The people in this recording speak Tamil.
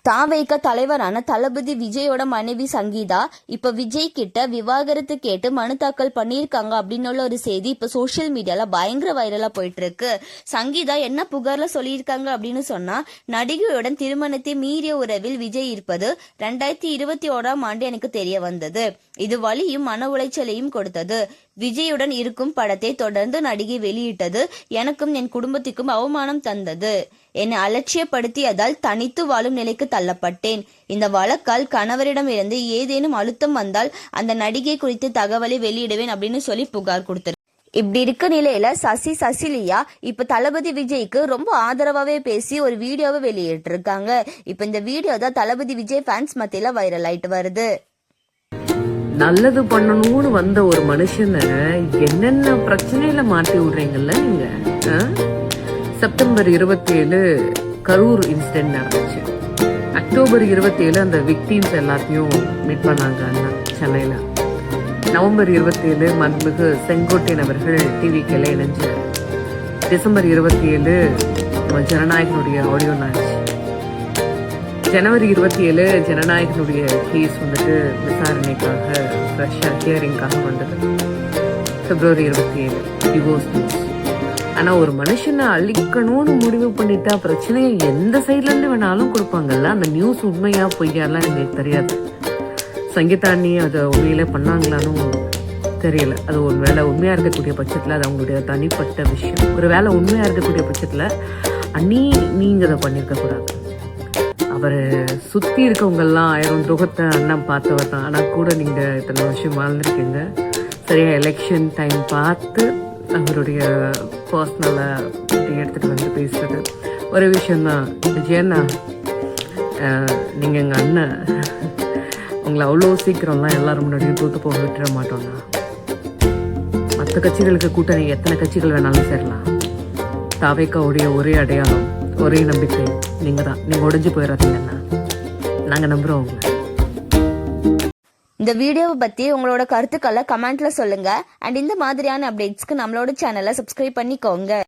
தாவேக தலைவரான தளபதி விஜயோட மனைவி சங்கீதா இப்ப விஜய் கிட்ட விவாகரத்து கேட்டு மனு தாக்கல் பண்ணியிருக்காங்க அப்படின்னு ஒரு செய்தி இப்ப சோசியல் மீடியால பயங்கர வைரலா போயிட்டு இருக்கு. சங்கீதா என்ன புகார்ல சொல்லியிருக்காங்க அப்படின்னு சொன்னா, நடிகையுடன் திருமணத்தை மீறிய உறவில் விஜய் இருப்பது 2021 எனக்கு தெரிய வந்தது. இது வலியும் மன உளைச்சலையும் கொடுத்தது. விஜயுடன் இருக்கும் படத்தை தொடர்ந்து நடிகை வெளியிட்டது எனக்கும் என் குடும்பத்திற்கும் அவமானம் தந்தது. என்னை அலட்சியப்படுத்தியதால் தனித்து வாழும் நிலைக்கு தள்ளப்பட்டேன். இந்த வழக்கால் கணவரிடமிருந்து ஏதேனும் அழுத்தம் வந்தால் அந்த நடிகை குறித்து தகவலை வெளியிடுவேன் அப்படின்னு சொல்லி புகார் கொடுத்தாரு. இப்படி இருக்க நிலையில சசிலியா இப்ப தளபதி விஜய்க்கு ரொம்ப ஆதரவாவே பேசி ஒரு வீடியோவை வெளியிட்டு இருக்காங்க. இப்ப இந்த வீடியோ தான் தளபதி விஜய் ஃபேன்ஸ் மத்தியில வைரல் ஆயிட்டு வருது. நல்லது பண்ணணும்னு வந்த ஒரு மனுஷனை என்னென்ன பிரச்சனையில மாட்டி விடுறீங்கல்ல நீங்க. செப்டம்பர் 27 கரூர் இன்சிடென்ட் நடந்துச்சு. அக்டோபர் 27 அந்த விக்டிம்ஸ் எல்லாத்தையும் மீட் பண்ணாங்க அண்ணா சென்னையில. நவம்பர் 27 மண்மிகு செங்கோட்டையன் அவர்கள் டிவிக்கெல்லாம் இணைஞ்சார். டிசம்பர் 27 ஜனநாயகனுடைய ஆடியோ லான்ச். ஜனவரி 27 ஜனநாயகனுடைய கேஸ் வந்துட்டு விசாரணைக்காக ஃப்ரெஷ்ஷாக ஹியரிங்காக வந்தது. பிப்ரவரி 27 டிவோர்ஸ் நியூஸ். ஆனால் ஒரு மனுஷனை அழிக்கணும்னு முடிவு பண்ணிட்டா பிரச்சனையை எந்த சைட்லேருந்து வேணாலும் கொடுப்பாங்கல்ல. அந்த நியூஸ் உண்மையா பொய்யாலாம் எங்களுக்கு தெரியாது. சங்கீதா அண்ணி அதை உண்மையிலே பண்ணாங்களான்னு தெரியல. அது ஒரு வேளை உண்மையாக இருக்கக்கூடிய பட்சத்தில் அது அவங்களுடைய தனிப்பட்ட விஷயம். ஒரு வேளை உண்மையாக இருக்கக்கூடிய பட்சத்தில் அண்ணி நீங்கள் அதை பண்ணியிருக்கக்கூடாது. அவர் சுற்றி இருக்கவங்கெல்லாம் 1000 துரோகத்தை அண்ணன் பார்த்தவர் தான். ஆனால் கூட நீங்கள் இத்தனை வருஷம் வாழ்ந்துருக்கீங்க. சரியா எலெக்ஷன் டைம் பார்த்து அவருடைய பர்சனலை எடுத்துகிட்டு வந்து பேசுகிறது ஒரு விஷயந்தான். விஜயண்ணா, நீங்கள் எங்கள் அண்ணன், உங்களை அவ்வளோ சீக்கிரம்லாம் எல்லாரும் முன்னாடியும் தூத்து போக விட்டுற மாட்டோம்ண்ணா. மற்ற கட்சிகளுக்கு கூட்டணி எத்தனை கட்சிகள் வேணாலும் சேரலாம். தாவேக்காவுடைய ஒரே அடையாளம், ஒரே நம்பிக்கை நீங்கள் தான். நீங்கள் உடைஞ்சு போயிடாதீங்கண்ணா, நாங்கள் நம்புகிறோம் உங்களை. இந்த வீடியோவை பத்தி உங்களோட கருத்துக்களை கமெண்ட்ல சொல்லுங்க. அண்ட் இந்த மாதிரியான அப்டேட்ஸ்க்கு நம்மளோட சேனலை சப்ஸ்கிரைப் பண்ணிக்கோங்க.